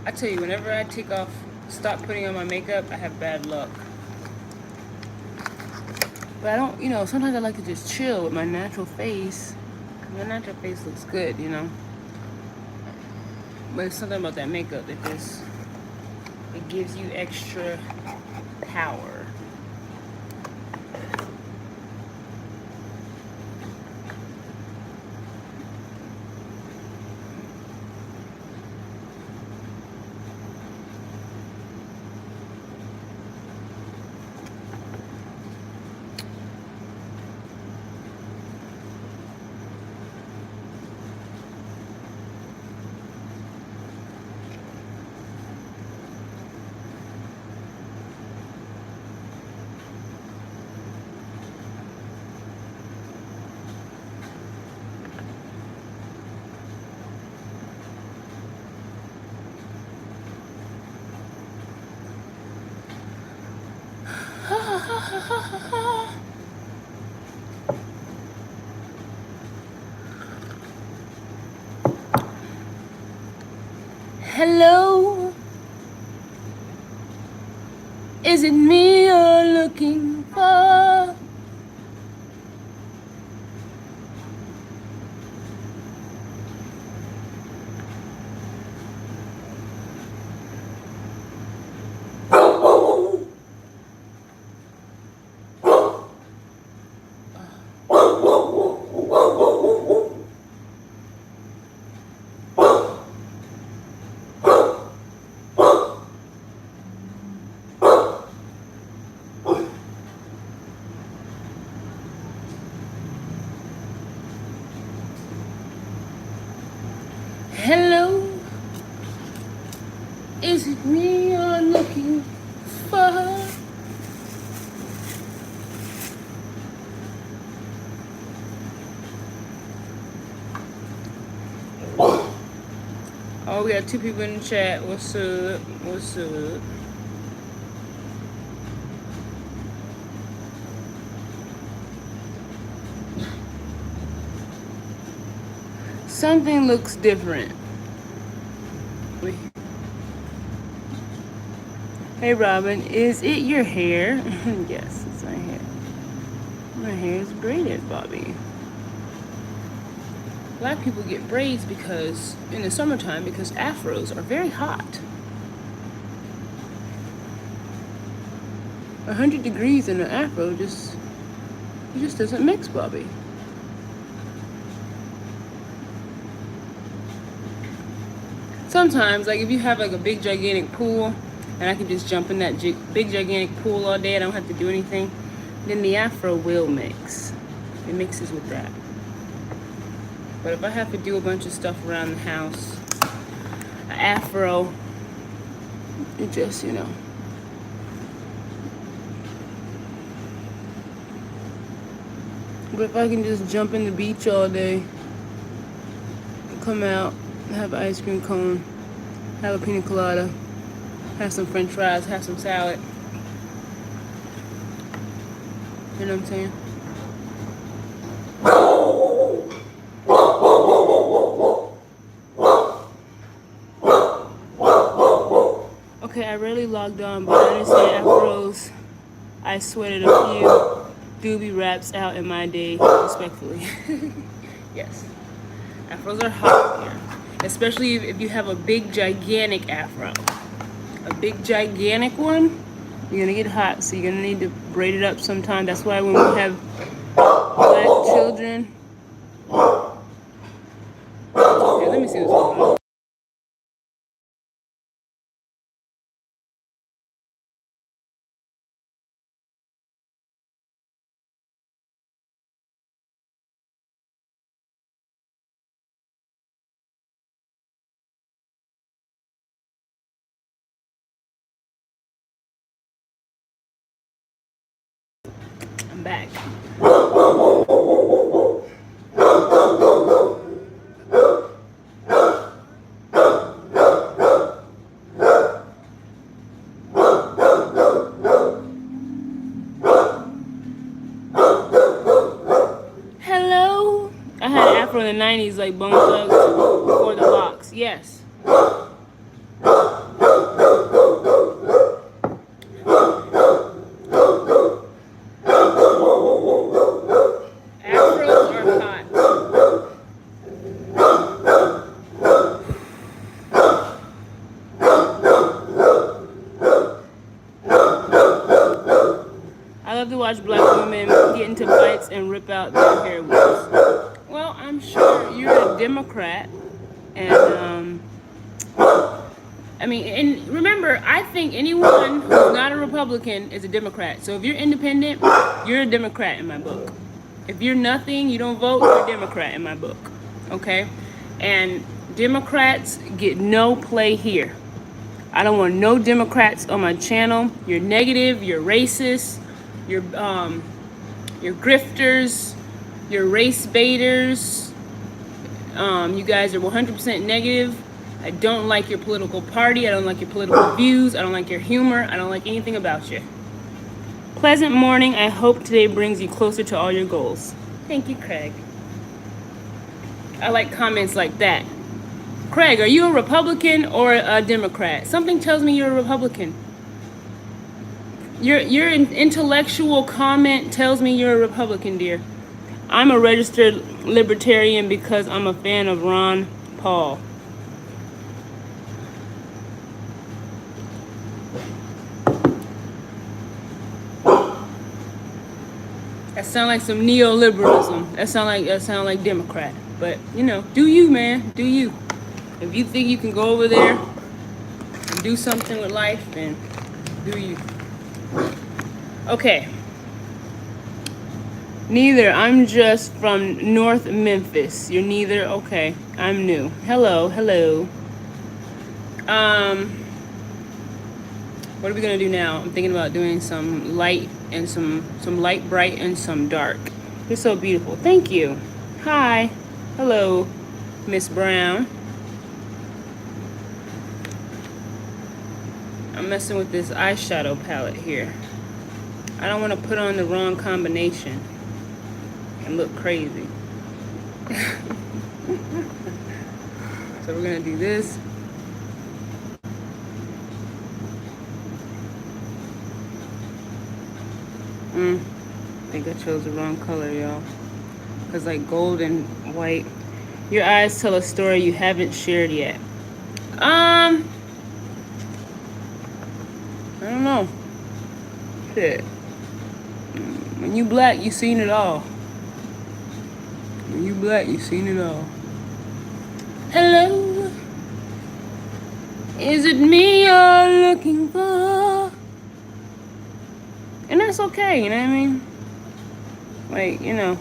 I tell you, whenever I stop putting on my makeup, I have bad luck. But I don't, sometimes I like to just chill with my natural face. My natural face looks good, But it's something about that makeup that it gives you extra power. Hello, is it me you're looking for? Hello, is it me you're looking for? Oh, we got 2 people in the chat. What's up? What's up? Something looks different. Hey Robin, is it your hair? Yes, it's my hair. My hair is braided, Bobby. Black people get braids because in the summertime because afros are very hot. 100 degrees in an afro just doesn't mix, Bobby. Sometimes, like if you have like a big gigantic pool and I can just jump in that big gigantic pool all day, I don't have to do anything, then the afro will mix. It mixes with that. But if I have to do a bunch of stuff around the house, an afro, it just, But if I can just jump in the beach all day, come out, have an ice cream cone, have a pina colada, have some french fries, have some salad. You know what I'm saying? Okay, I rarely logged on, but I understand afros. I sweated a few doobie wraps out in my day, respectfully. Yes. Afros are hot here. Especially if you have a big, gigantic afro. A big, gigantic one, you're gonna get hot, so you're gonna need to braid it up sometime. That's why when we have black children... Okay, let me see what's going on. I'm back. Hello. I had an afro in the 90s like Bone Thugs before the box. Yes. watch black women get into fights and rip out their hair wigs. Well, I'm sure you're a Democrat, and I mean, and remember, I think anyone who's not a Republican is a Democrat. So if you're independent, you're a Democrat in my book. If you're nothing, you don't vote, you're a Democrat in my book. Okay? And Democrats get no play here. I don't want no Democrats on my channel. You're negative, you're racist, you're grifters, you're race baiters. You guys are 100% negative. I don't like your political party. I don't like your political views. I don't like your humor. I don't like anything about you. Pleasant morning. I hope today brings you closer to all your goals. Thank you, Craig. I like comments like that. Craig, are you a Republican or a Democrat? Something tells me you're a Republican. Your intellectual comment tells me you're a Republican, dear. I'm a registered libertarian because I'm a fan of Ron Paul. That sound like some neoliberalism. That sound like Democrat. But you know, do you, man? Do you? If you think you can go over there and do something with life, then do you. Okay. Neither. I'm just from North Memphis. You're neither? Okay. I'm new. Hello. What are we gonna do now? I'm thinking about doing some light and some light bright and some dark. You're so beautiful. Thank you. Hi. Hello, Miss Brown. I'm messing with this eyeshadow palette here. I don't want to put on the wrong combination and look crazy. So we're gonna do this. I think I chose the wrong color, y'all. Cause like gold and white. Your eyes tell a story you haven't shared yet. I don't know. Shit. When you black, you seen it all. When you black, you seen it all. Hello. Is it me you're looking for? And that's okay, you know what I mean? Like, you know,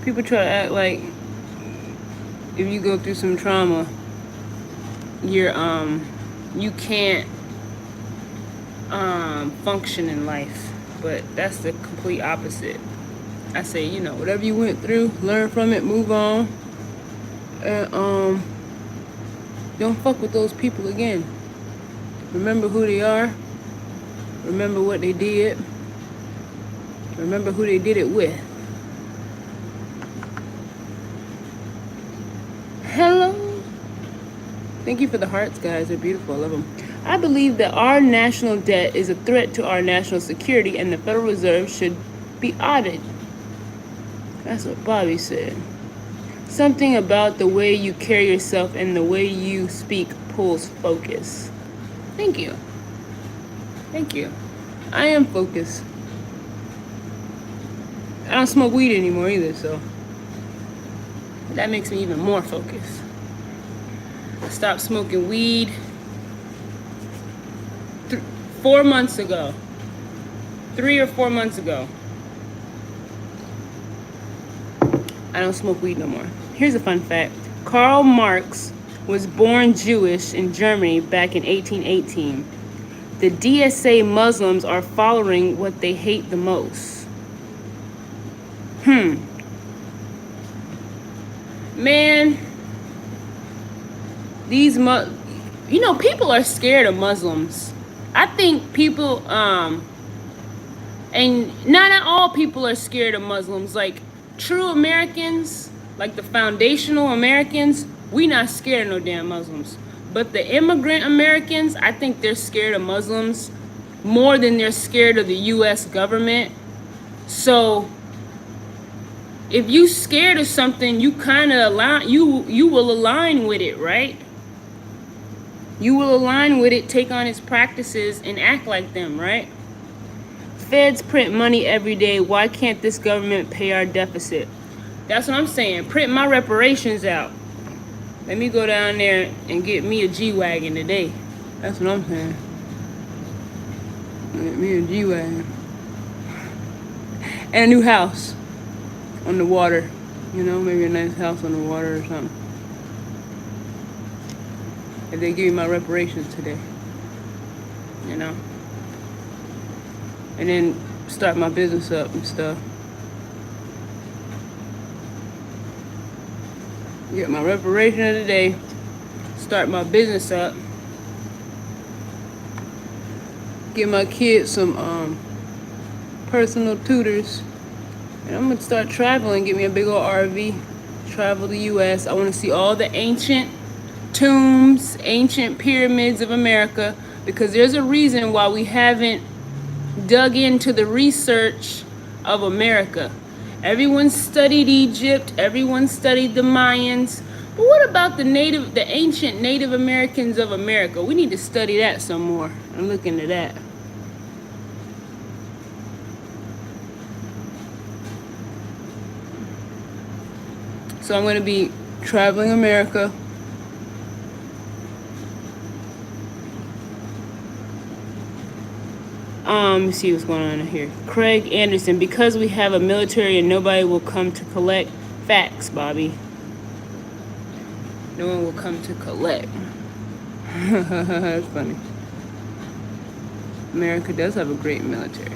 people try to act like if you go through some trauma, you're you can't function in life. But that's the complete opposite. I say, you know, whatever you went through, learn from it, move on. And don't fuck with those people again. Remember who they are. Remember what they did. Remember who they did it with. Hello. Thank you for the hearts, guys. They're beautiful. I love them. I believe that our national debt is a threat to our national security and the Federal Reserve should be audited. That's what Bobby said. Something about the way you carry yourself and the way you speak pulls focus. Thank you. Thank you. I am focused. I don't smoke weed anymore either, so that makes me even more focused. I stopped smoking weed 4 months ago. 3 or 4 months ago. I don't smoke weed no more. Here's a fun fact. Karl Marx was born Jewish in Germany back in 1818. The DSA Muslims are following what they hate the most. Man, these you know, people are scared of Muslims. I think people, and not all people are scared of Muslims. Like true Americans, like the foundational Americans, we not scared of no damn Muslims. But the immigrant Americans, I think they're scared of Muslims more than they're scared of the U.S. government. So if you scared of something, you kind of align, you will align with it, right? You will align with it, take on its practices, and act like them, right? Feds print money every day. Why can't this government pay our deficit? That's what I'm saying. Print my reparations out. Let me go down there and get me a G-Wagon today. That's what I'm saying. Get me a G-Wagon. And a new house on the water. You know, maybe a nice house on the water or something. If they give me my reparations today. You know? And then start my business up and stuff. Get my reparation of the day. Start my business up. Get my kids some personal tutors. And I'm gonna start traveling. Get me a big old RV. Travel the US. I wanna see all the ancient tombs, ancient pyramids of America. Because there's a reason why we haven't dug into the research of America. Everyone studied Egypt, everyone studied the Mayans, but what about the ancient Native Americans of America? We need to study that some more and look into that. So I'm going to be traveling America. Let me see what's going on here. Craig Anderson, because we have a military and nobody will come to collect. Facts, Bobby. No one will come to collect. That's funny. America does have a great military.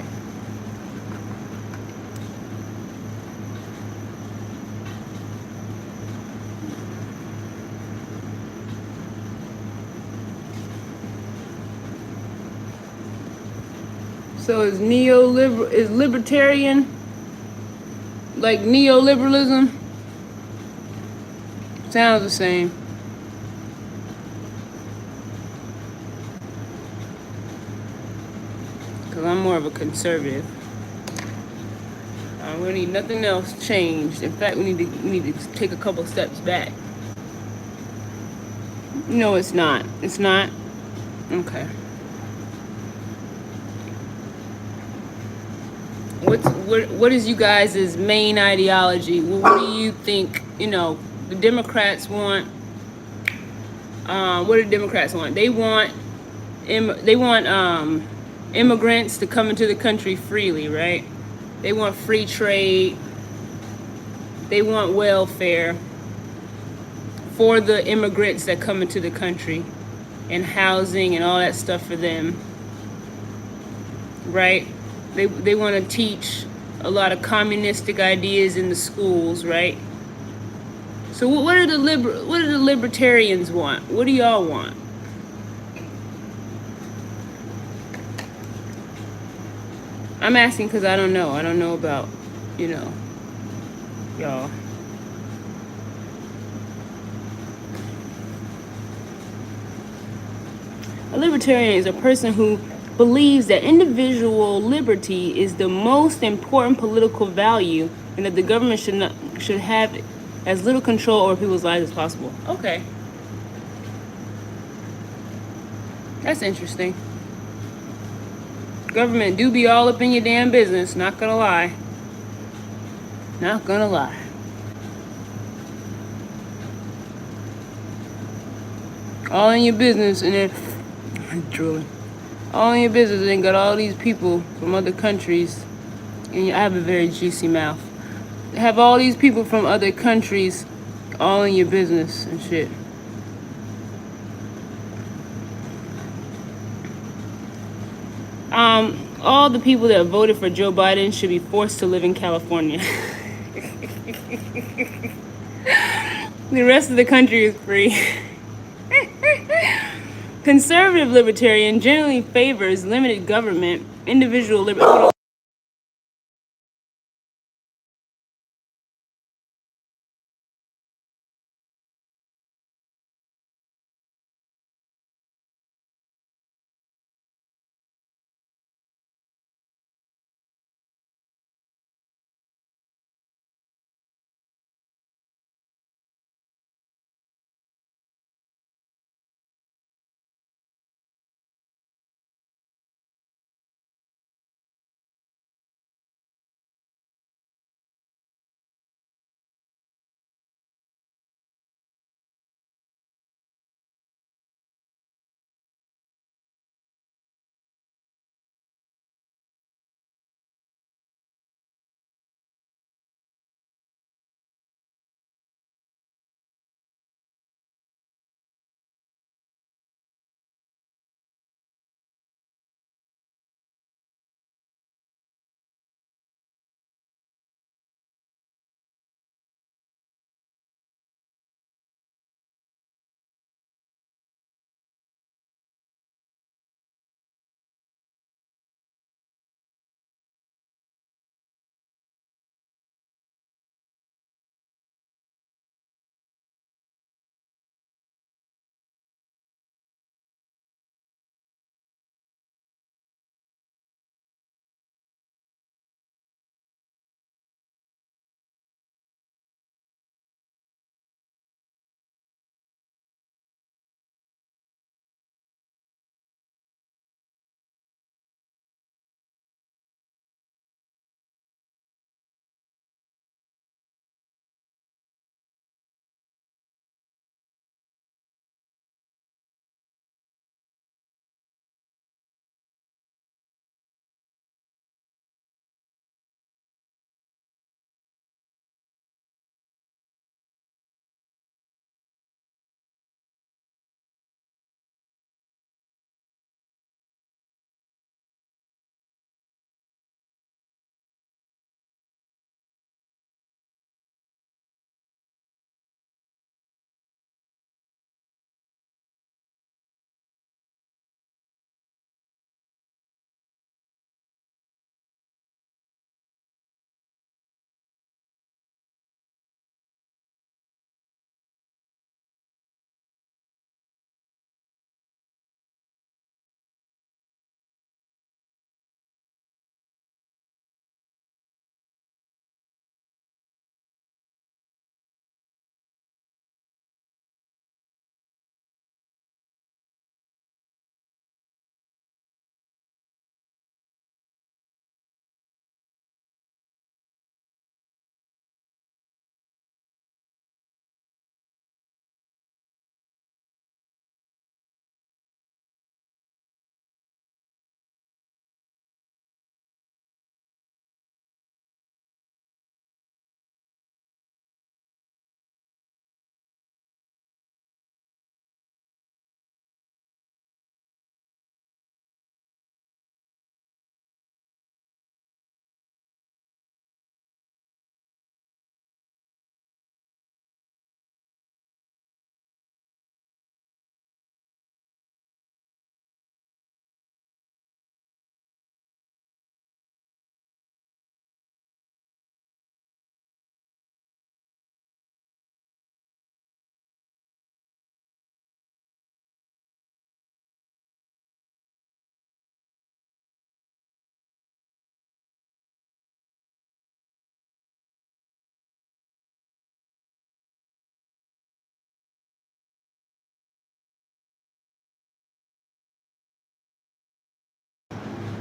So is libertarian like neoliberalism? Sounds the same. Cause I'm more of a conservative. We need nothing else changed. In fact, we need to take a couple steps back. No, it's not. It's not. Okay. What is you guys' main ideology? What do you think? You know, the Democrats want. What do the Democrats want? They want immigrants to come into the country freely, right? They want free trade. They want welfare for the immigrants that come into the country, and housing and all that stuff for them, right? They want to teach a lot of communistic ideas in the schools, right? So what do the libertarians want? What do y'all want? I'm asking because I don't know. I don't know about, you know, y'all. A libertarian is a person who believes that individual liberty is the most important political value and that the government should have as little control over people's lives as possible. Okay. That's interesting. Government do be all up in your damn business, not gonna lie. Not gonna lie. All in your business and then drooling. All in your business and got all these people from other countries, and I have a very juicy mouth. Have all these people from other countries all in your business and shit. All the people that voted for Joe Biden should be forced to live in California. The rest of the country is free. Conservative libertarian generally favors limited government, individual liberty.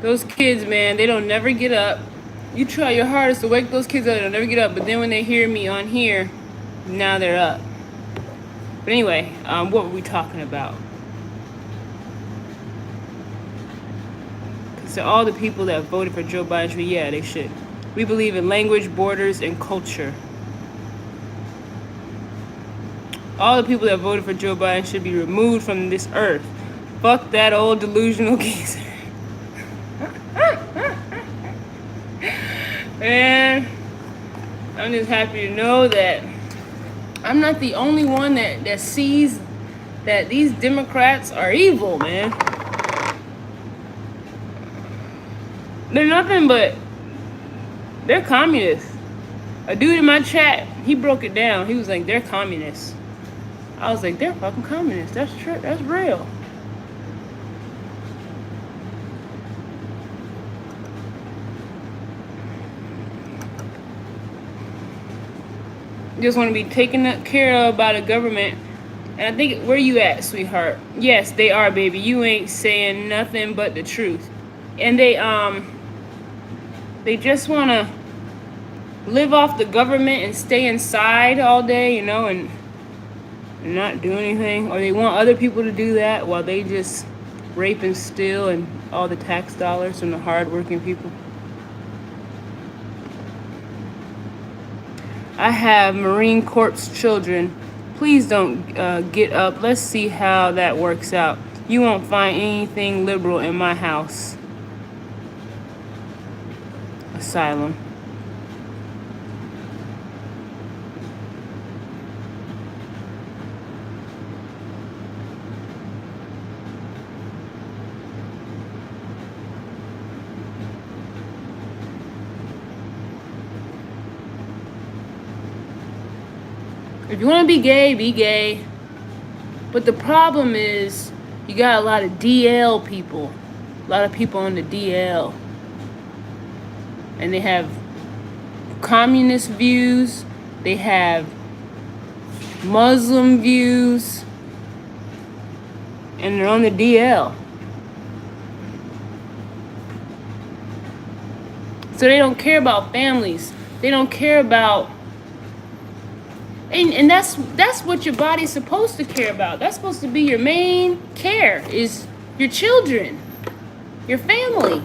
Those kids, man, they don't never get up. You try your hardest to wake those kids up, they don't never get up. But then when they hear me on here, now they're up. But anyway, what were we talking about? So all the people that voted for Joe Biden, yeah, they should. We believe in language, borders, and culture. All the people that voted for Joe Biden should be removed from this earth. Fuck that old delusional geezer. Man, I'm just happy to know that I'm not the only one that sees that these Democrats are evil, man. They're nothing but, they're communists. A dude in my chat, he broke it down. He was like, they're communists. I was like, they're fucking communists. That's true. That's real. Just want to be taken care of by the government. And I think, where you at, sweetheart? Yes, they are, baby. You ain't saying nothing but the truth. And they just want to live off the government and stay inside all day, you know, and not do anything. Or they want other people to do that while they just rape and steal and all the tax dollars from the hardworking people. I have Marine Corps children. Please don't get up. Let's see how that works out. You won't find anything liberal in my house. Asylum. If you want to be gay, be gay. But the problem is, you got a lot of DL people. A lot of people on the DL. And they have communist views. They have Muslim views. And they're on the DL. So they don't care about families. They don't care about... And that's what your body's supposed to care about. That's supposed to be your main care, is your children, your family.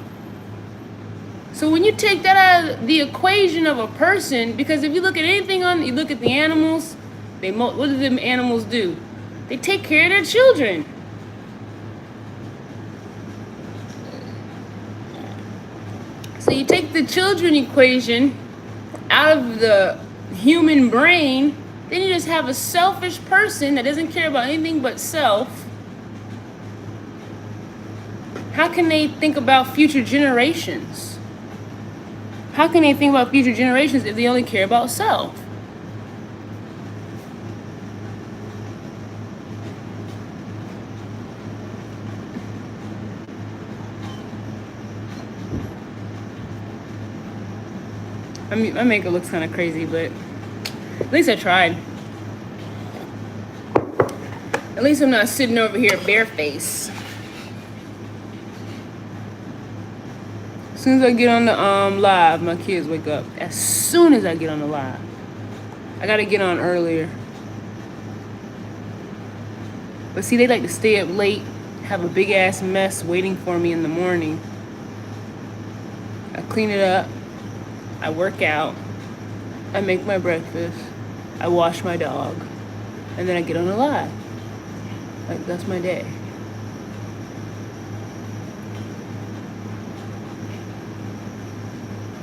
So when you take that out of the equation of a person, because if you look at anything you look at the animals, what do the animals do? They take care of their children. So you take the children equation out of the human brain, then you just have a selfish person that doesn't care about anything but self. How can they think about future generations? How can they think about future generations if they only care about self? I mean, my makeup looks kind of crazy, but at least I tried. At least I'm not sitting over here barefaced. As soon as I get on the live, my kids wake up. As soon as I get on the live. I gotta get on earlier. But see, they like to stay up late, have a big ass mess waiting for me in the morning. I clean it up. I work out. I make my breakfast. I wash my dog. And then I get on the live. Like, that's my day.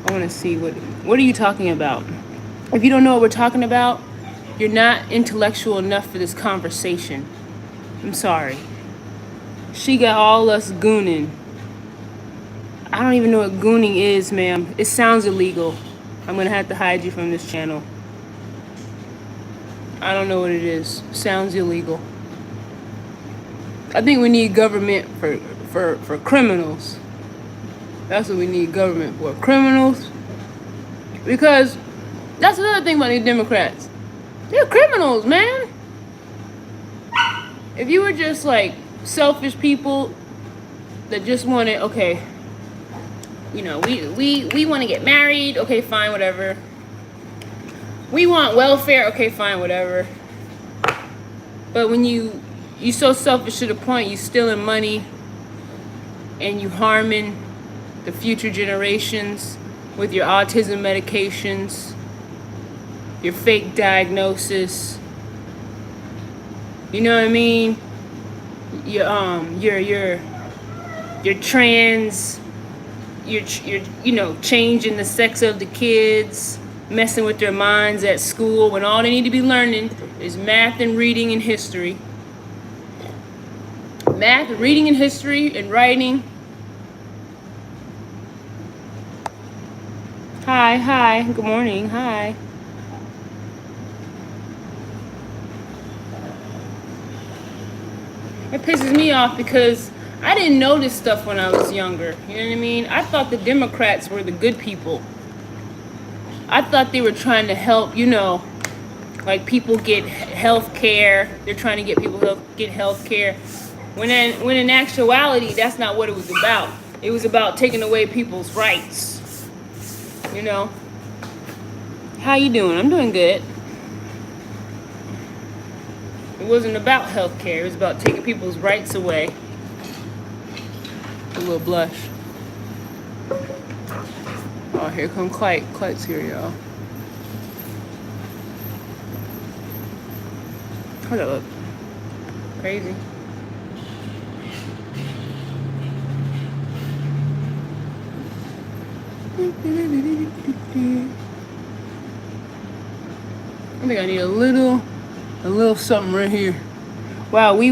I want to see what are you talking about? If you don't know what we're talking about, you're not intellectual enough for this conversation. I'm sorry. She got all us gooning. I don't even know what gooning is, ma'am. It sounds illegal. I'm going to have to hide you from this channel. I don't know what it is. Sounds illegal. I think we need government for criminals. That's what we need government for. Criminals. Because that's another thing about these Democrats. They're criminals, man. If you were just like selfish people that just wanted, okay, you know, we want to get married. Okay, fine, whatever. We want welfare. Okay, fine, whatever. But when you so selfish to the point you stealing money and you harming the future generations with your autism medications, your fake diagnosis. You know what I mean? You're trans. You're you know, changing the sex of the kids, messing with their minds at school when all they need to be learning is math and reading and history. Math, reading and history and writing. Hi, good morning, hi. It pisses me off because I didn't know this stuff when I was younger. You know what I mean? I thought the Democrats were the good people. I thought they were trying to help, you know, like people get health care. They're trying to get people get health care. When in actuality, that's not what it was about. It was about taking away people's rights. You know? How you doing? I'm doing good. It wasn't about health care. It was about taking people's rights away. A little blush. Oh, here come Clyde. Clyde's here, y'all. How's that look? Crazy. I think I need a little something right here. Wow, we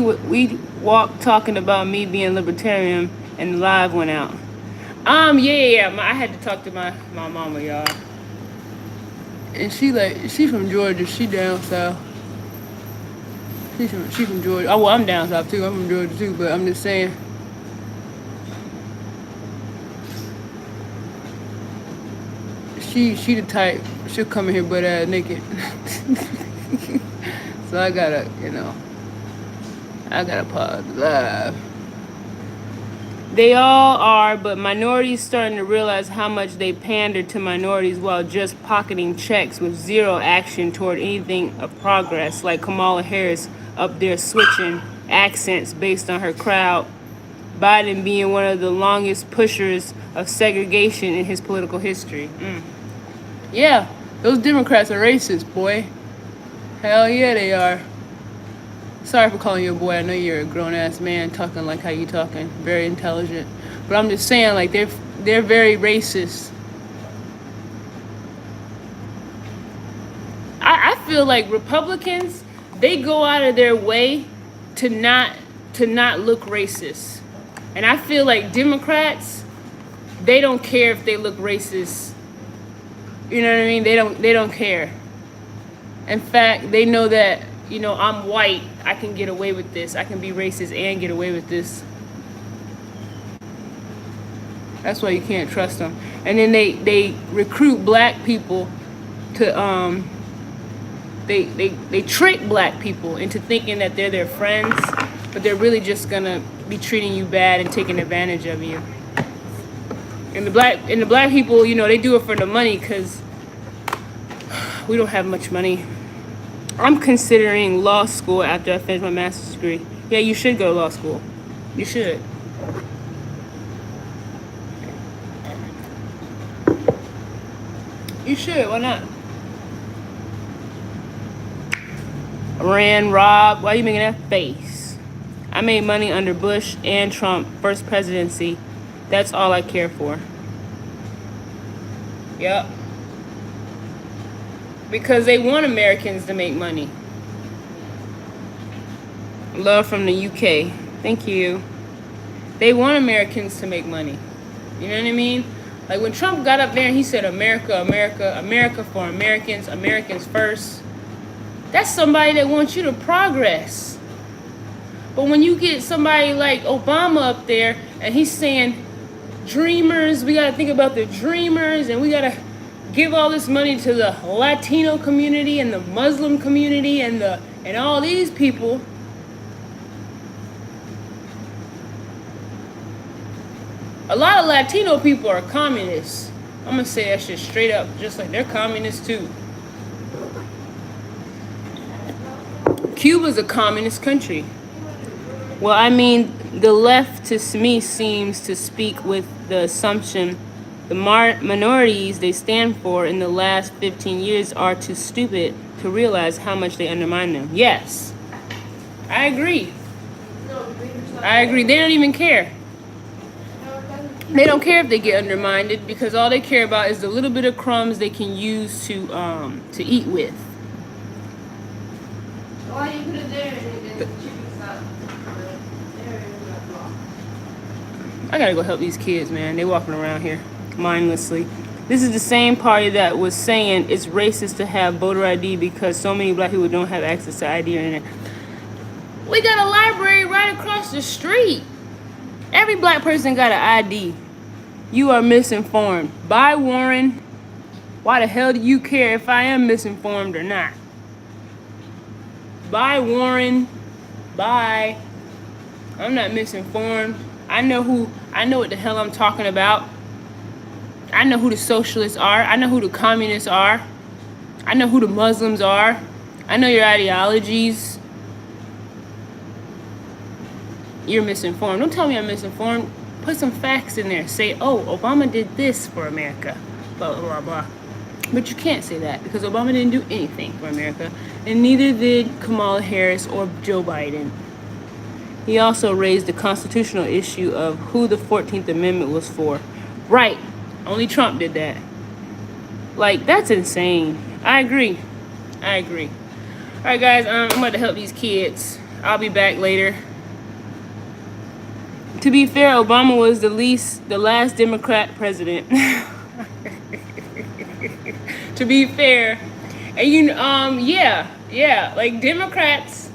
walked talking about me being libertarian, and the live went out. Yeah. I had to talk to my mama, y'all. And she from Georgia. She down south. She from Georgia. Oh, well, I'm down south too. I'm from Georgia too. But I'm just saying. She the type. She'll come in here butt ass naked. So I gotta pause the live. They all are, but minorities starting to realize how much they pander to minorities while just pocketing checks with zero action toward anything of progress, like Kamala Harris up there switching accents based on her crowd, Biden being one of the longest pushers of segregation in his political history. Yeah, those Democrats are racist, boy. Hell yeah, they are. Sorry for calling you a boy. I know you're a grown-ass man talking like how you talking. Very intelligent. But I'm just saying, like, they're very racist. I feel like Republicans, they go out of their way to not look racist. And I feel like Democrats, they don't care if they look racist. You know what I mean? They don't care. In fact, they know that, you know, I'm white. I can get away with this. I can be racist and get away with this. That's why you can't trust them. And then they recruit black people to they trick black people into thinking that they're their friends, but they're really just gonna be treating you bad and taking advantage of you. And the black people, you know, they do it for the money because we don't have much money. I'm considering law school after I finish my master's degree. Yeah, you should go to law school. You should. You should. Why not? Iran, Rob, why are you making that face? I made money under Bush and Trump, first presidency. That's all I care for. Yep. Because they want Americans to make money. Love from the UK. Thank you. They want Americans to make money. You know what I mean? Like when Trump got up there and he said, America, America, America for Americans, Americans first. That's somebody that wants you to progress. But when you get somebody like Obama up there and he's saying, dreamers, we got to think about the dreamers and we got to give all this money to the Latino community and the Muslim community and all these people. A lot of Latino people are communists. I'm gonna say that shit straight up, just like they're communists too. Cuba's a communist country. Well, I mean, the left to me seems to speak with the assumption the minorities they stand for in the last 15 years are too stupid to realize how much they undermine them. Yes, I agree. I agree. They don't even care. They don't care if they get undermined because all they care about is the little bit of crumbs they can use to eat with. Why you put it there and the chicken stuff? I gotta go help these kids, man. They walking around here mindlessly. This is the same party that was saying it's racist to have voter ID because so many black people don't have access to ID or internet. We got a library right across the street. Every black person got an ID. You are misinformed. Bye, Warren. Why the hell do you care if I am misinformed or not? Bye, Warren. Bye. I'm not misinformed. I know what the hell I'm talking about. I know who the socialists are. I know who the communists are. I know who the Muslims are. I know your ideologies. You're misinformed. Don't tell me I'm misinformed. Put some facts in there. Say, oh, Obama did this for America. Blah, blah, blah, blah. But you can't say that because Obama didn't do anything for America. And neither did Kamala Harris or Joe Biden. He also raised the constitutional issue of who the 14th Amendment was for. Right. Only Trump did that. Like, that's insane. I agree. All right, guys, I'm about to help these kids. I'll be back later. To be fair, Obama was the last Democrat president. To be fair. And yeah, like Democrats,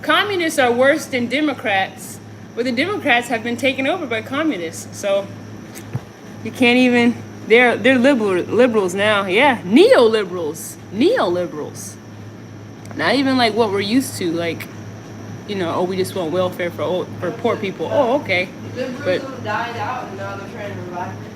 communists are worse than Democrats, but the Democrats have been taken over by communists. So you can't even, they're liberals now. Yeah, neoliberals. Not even like what we're used to, like, you know, oh, we just want welfare for poor people. Oh, okay. Liberalism died out and now they're trying to revive it.